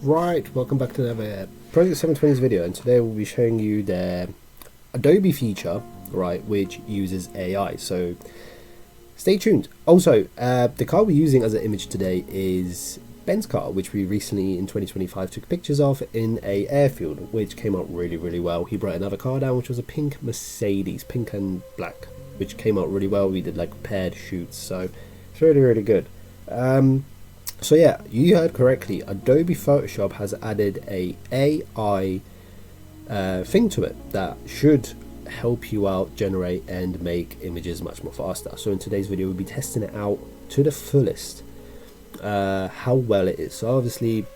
Right, welcome back to another Project 720's video, and today we'll be showing you the Adobe feature, right, which uses AI. So stay tuned. Also, the car we're using as an image today is Ben's car, which we recently in 2025 took pictures of in a airfield, which came out really well. He brought another car down, which was a pink Mercedes, pink and black, which came out really well. We did like paired shoots, so it's really good. So yeah, you heard correctly. Adobe Photoshop has added a AI thing to it that should help you out generate and make images much more faster. So in today's video, we'll be testing it out to the fullest, how well it is. So obviously,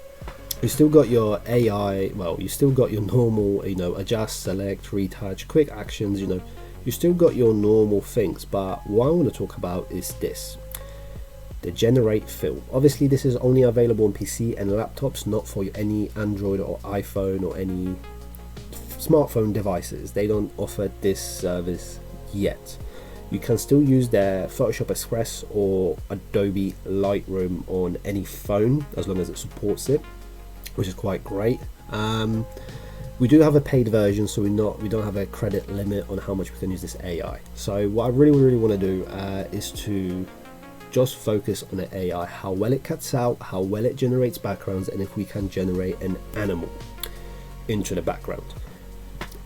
you still got your AI. Well, you still got your normal, adjust, select, retouch, quick actions. You still got your normal things. But what I want to talk about is this. The generate fill. Obviously this is only available on PC and laptops, not for any Android or iPhone or any smartphone devices. They don't offer this service yet. You can still use their Photoshop Express or Adobe Lightroom on any phone as long as it supports it, which is quite great. We do have a paid version, so we don't have a credit limit on how much we can use this AI. So what I really want to do is to just focus on the AI, how well it cuts out, how well it generates backgrounds, and if we can generate an animal into the background.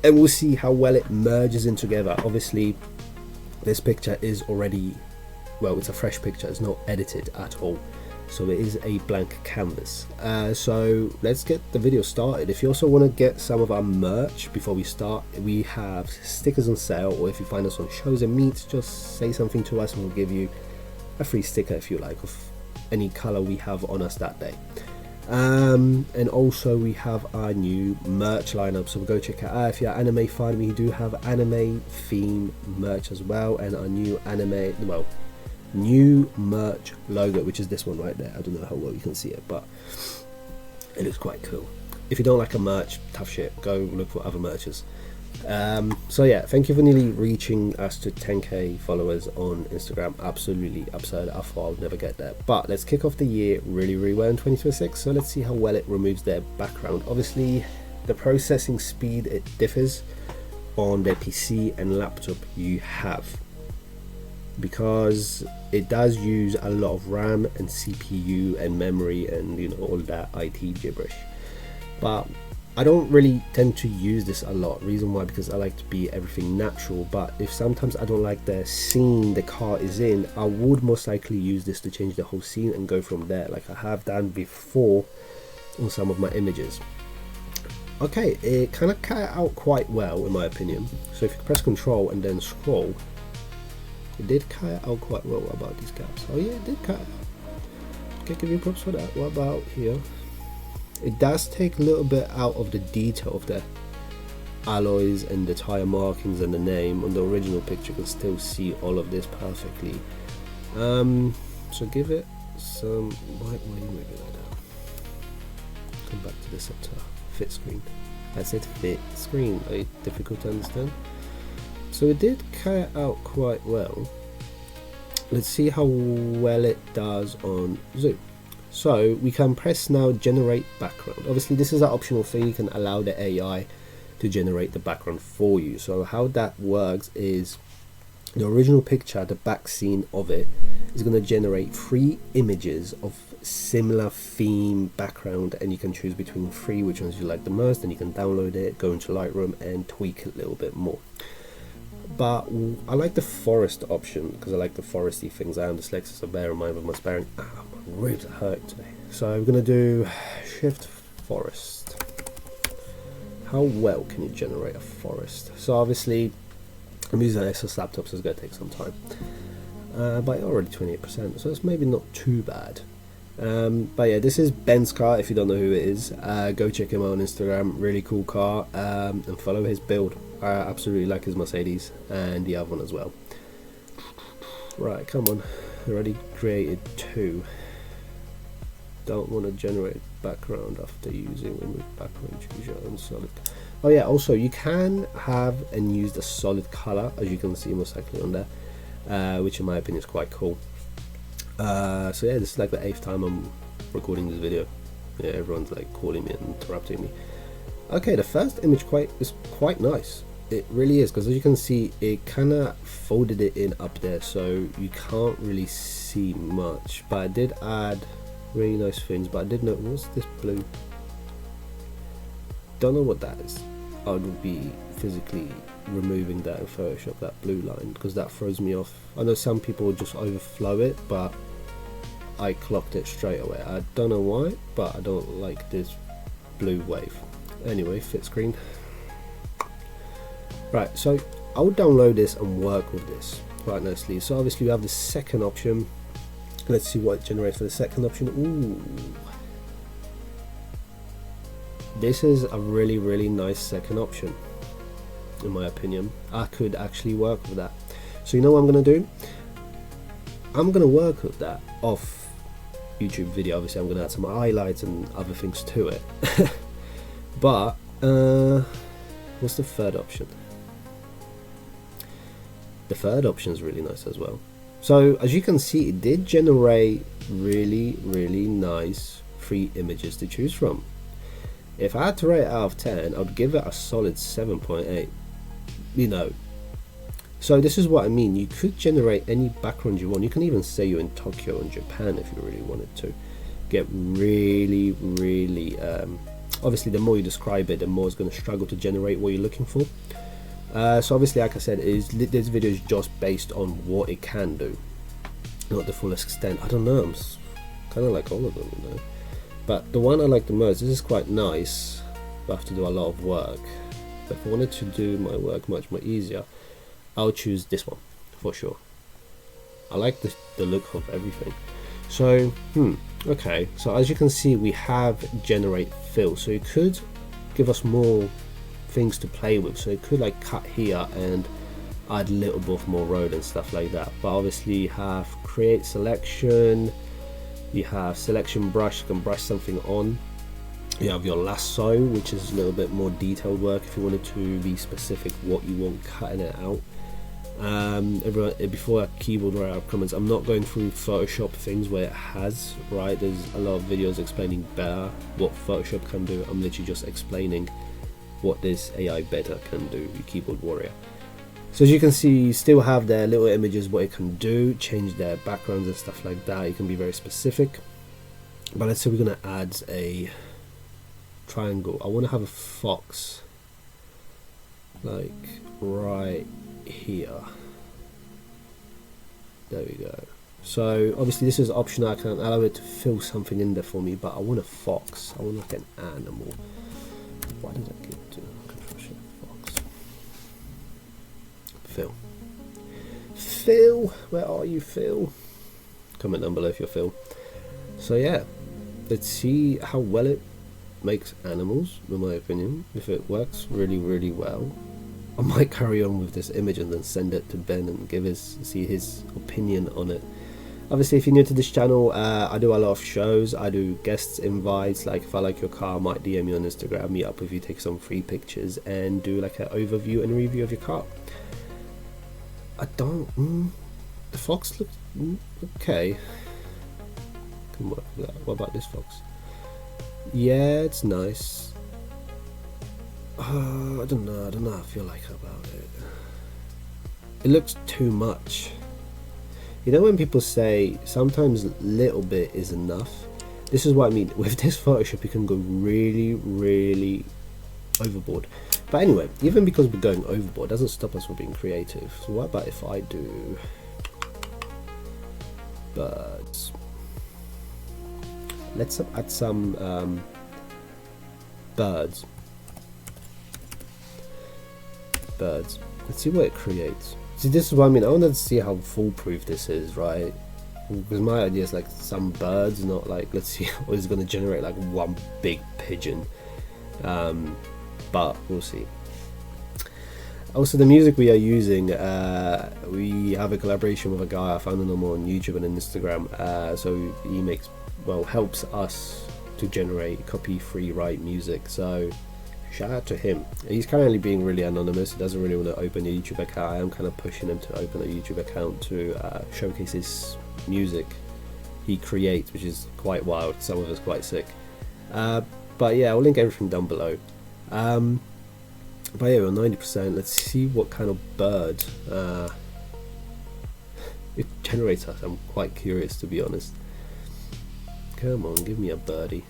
And we'll see how well it merges in together. Obviously, this picture is already, well, it's a fresh picture, it's not edited at all. So it is a blank canvas. So let's get the video started. If you also want to get some of our merch before we start, we have stickers on sale, or if you find us on shows and meets, just say something to us and we'll give you a free sticker if you like, of any color we have on us that day. And also we have our new merch lineup, so go check it out. If you're an anime fan, we do have anime theme merch as well, and our new new merch logo, which is this one right there. I don't know how well you can see it, but it looks quite cool. If you don't like a merch, tough shit, go look for other merches. So yeah, thank you for nearly reaching us to 10k followers on Instagram. Absolutely absurd. I thought I would never get there, but let's kick off the year really well in 2026. So let's see how well it removes their background. Obviously the processing speed, it differs on the PC and laptop you have, because it does use a lot of RAM and CPU and memory and all that IT gibberish. But I don't really tend to use this a lot. Reason why, because I like to be everything natural. But if sometimes I don't like the scene the car is in, I would most likely use this to change the whole scene and go from there, like I have done before on some of my images. Okay, it kind of cut it out quite well in my opinion. So if you press Control and then scroll, it did cut it out quite well. What about these gaps? Oh yeah, it did cut it out. Okay, give you props for that. What about here? It does take a little bit out of the detail of the alloys and the tire markings and the name. On the original picture you can still see all of this perfectly. So give it some, why are you moving like that? Come back to the center, fit screen. I said fit screen, difficult to understand. So it did cut it out quite well. Let's see how well it does on zoom. So we can press now generate background. Obviously this is an optional thing. You can allow the AI to generate the background for you. So how that works is the original picture, the back scene of it, is going to generate 3 images of similar theme background, and you can choose between 3 which ones you like the most, and you can download it, go into Lightroom and tweak it a little bit more. But I like the forest option because I like the foresty things. I am dyslexic, so bear in mind with my sparing. My ribs are hurt today. So I'm gonna do shift forest. How well can you generate a forest? So obviously I'm using an Asus laptop, so it's gonna take some time. But already 28%, so it's maybe not too bad. But yeah, this is Ben's car. If you don't know who it is, go check him out on Instagram. Really cool car, and follow his build. I absolutely like his Mercedes and the other one as well. Right, come on, already created 2. Don't want to generate background after using remove background, choose your own solid. Oh yeah, also you can have and use the solid color, as you can see most likely on there, which in my opinion is quite cool. So yeah, this is like the 8th time I'm recording this video. Yeah, everyone's like calling me and interrupting me. Okay, the first image is quite nice. It really is, because as you can see, it kind of folded it in up there, so you can't really see much. But I did add really nice things. But I did note, what's this blue? Don't know what that is. I would be physically removing that in Photoshop, that blue line, because that throws me off. I know some people just overflow it, but I clocked it straight away. I don't know why, but I don't like this blue wave. Anyway, fit screen. Right, so I'll download this and work with this quite nicely. So obviously we have the second option. Let's see what it generates for the second option. Ooh, this is a really nice second option, in my opinion. I could actually work with that. So you know what I'm gonna do? I'm gonna work with that off YouTube video. Obviously I'm gonna add some highlights and other things to it. But what's the third option? The third option is really nice as well. So as you can see, it did generate really nice 3 images to choose from. If I had to rate it out of 10, I would give it a solid 7.8. You know, so this is what I mean. You could generate any background you want. You can even say you're in Tokyo in Japan if you really wanted to. Get really obviously the more you describe it, the more it's going to struggle to generate what you're looking for. So obviously, like I said, this video is just based on what it can do, not the fullest extent. I don't know, I'm kind of like all of them, you know. But the one I like the most, this is quite nice, but I have to do a lot of work. But if I wanted to do my work much more easier, I'll choose this one for sure. I like the look of everything. So okay, so as you can see, we have generate fill, so it could give us more things to play with. So it could like cut here and add a little bit more road and stuff like that. But obviously you have create selection, you have selection brush, you can brush something on, you have your lasso, which is a little bit more detailed work if you wanted to be specific what you want cutting it out. Everyone, before a keyboard write up comments, I'm not going through Photoshop things where it has, right, there's a lot of videos explaining better what Photoshop can do. I'm literally just explaining what this AI better can do, your keyboard warrior. So as you can see, you still have their little images, what it can do, change their backgrounds and stuff like that. You can be very specific. But let's say we're going to add a triangle. I want to have a fox like right here. There we go. So obviously this is optional. I can allow it to fill something in there for me, but I want a fox. I want like an animal. Why did I get to Control Shift Fox? Phil, where are you, Phil? Comment down below if you're Phil. So yeah, let's see how well it makes animals, in my opinion. If it works really well, I might carry on with this image and then send it to Ben and see his opinion on it. Obviously, if you're new to this channel, I do a lot of shows. I do guests invites. Like if I like your car, I might DM you on Instagram, meet up with you, take some free pictures, and do like an overview and review of your car. I don't. The fox looks okay. Can work with that. What about this fox? Yeah, it's nice. I don't know how I feel like about it. It looks too much. You know when people say sometimes a little bit is enough? This is what I mean. With this Photoshop, you can go really overboard. But anyway, even because we're going overboard doesn't stop us from being creative. So what about if I do birds? Let's add some birds. Let's see what it creates. See, this is what I mean. I wanted to see how foolproof this is, right? Because my idea is like some birds, not like, let's see what is going to generate like one big pigeon. But we'll see. Also, the music we are using, we have a collaboration with a guy. I found him on YouTube and Instagram. So he helps us to generate copy-free right music. So shout out to him. He's currently being really anonymous. He doesn't really want to open a YouTube account. I am kind of pushing him to open a YouTube account to showcase his music he creates, which is quite wild. Some of it's quite sick. But yeah, I'll link everything down below. But yeah, we're 90%. Let's see what kind of bird it generates us. I'm quite curious, to be honest. Come on, give me a birdie.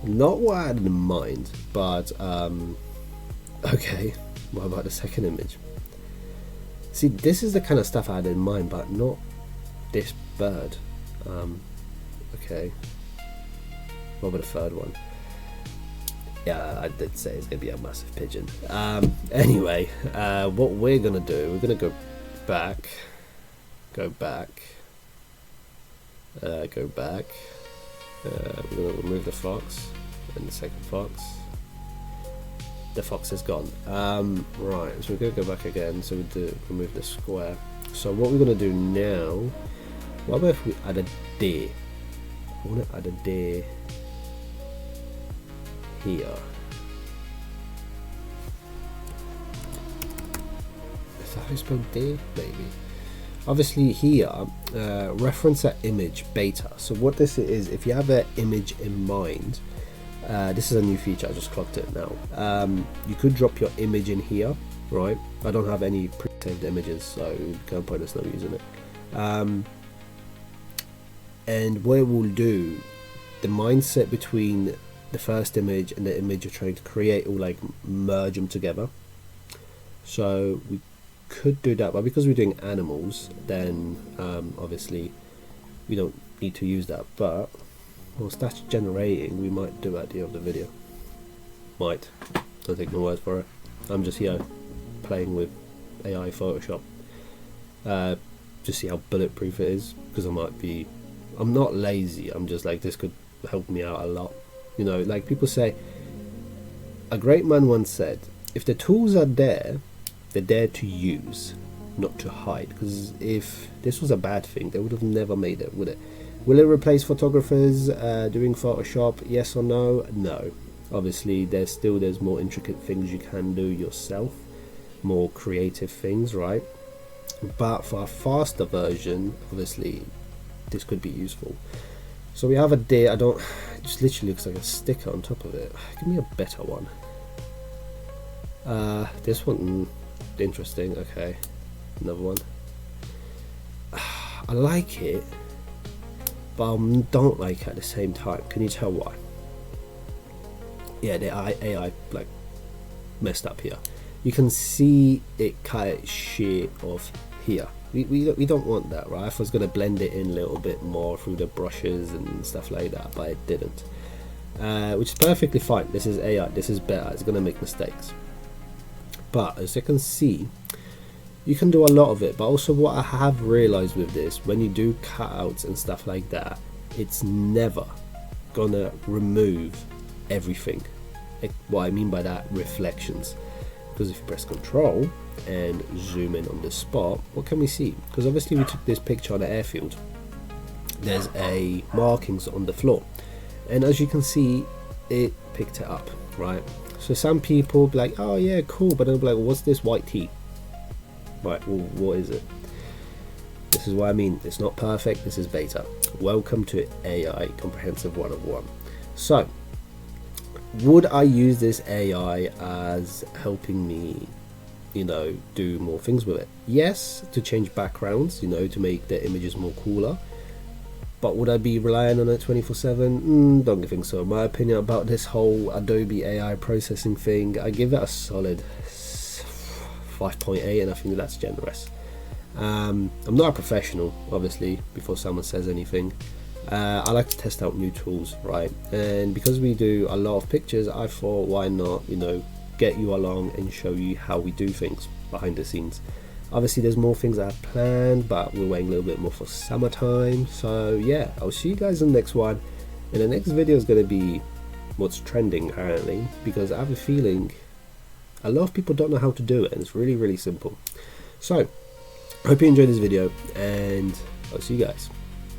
Not what I had in mind, but okay. What about the second image? See, this is the kind of stuff I had in mind, but not this bird. Okay. What about the third one? Yeah, I did say it's gonna be a massive pigeon. Anyway, what we're gonna do, we're gonna go back. We're gonna remove the fox and the second fox. The fox is gone. Right, so we're gonna go back again. So we do remove the square. So what we're gonna do now? What about if we add a deer? I want to add a deer here. Is that how you spell deer? Maybe. Obviously here, reference that image beta. So what this is, if you have an image in mind, this is a new feature, I just clocked it now. You could drop your image in here, right? I don't have any pre-saved images, so can't point us not using it. And what it will do, the mindset between the first image and the image you're trying to create will like merge them together. So we could do that, but because we're doing animals, then obviously we don't need to use that. But whilst that's generating, we might do it at the end of the video. Might. Don't take my word for it. I'm just here playing with AI Photoshop to see how bulletproof it is, because I'm not lazy, I'm just like, this could help me out a lot. You know, like people say, a great man once said, if the tools are there, they're there to use, not to hide. Because if this was a bad thing, they would have never made it, would it? Will it replace photographers doing Photoshop? Yes or no? No. Obviously, there's more intricate things you can do yourself, more creative things, right? But for a faster version, obviously, this could be useful. So we have a deer. It just literally looks like a sticker on top of it. Give me a better one. This one, interesting. Okay, another one. I like it, but I don't like it at the same time. Can you tell why? Yeah, the AI like messed up here. You can see it cut it sheer off here. We don't want that, right? I was going to blend it in a little bit more through the brushes and stuff like that, but it didn't, which is perfectly fine. This is AI, this is better, it's going to make mistakes. But as you can see, you can do a lot of it. But also what I have realized with this, when you do cutouts and stuff like that, it's never gonna remove everything. What I mean by that, reflections. Because if you press Control and zoom in on the spot, what can we see? Because obviously we took this picture on the airfield. There's a markings on the floor, and as you can see, it picked it up, right? So some people be like, oh yeah, cool, but they'll be like, what's this white tea? Right, well, what is it? This is what I mean. It's not perfect. This is beta. Welcome to AI Comprehensive 101. So, would I use this AI as helping me, you know, do more things with it? Yes, to change backgrounds, you know, to make the images more cooler. But would I be relying on it 24/7? Don't think so. My opinion about this whole Adobe AI processing thing, I give it a solid 5.8, and I think that's generous. I'm not a professional, obviously, before someone says anything. I like to test out new tools, right? And because we do a lot of pictures, I thought, why not, you know, get you along and show you how we do things behind the scenes. Obviously there's more things I have planned, but we're waiting a little bit more for summertime. So yeah, I'll see you guys in the next one, and the next video is going to be what's trending apparently, because I have a feeling a lot of people don't know how to do it, and it's really simple. So I hope you enjoyed this video, and I'll see you guys.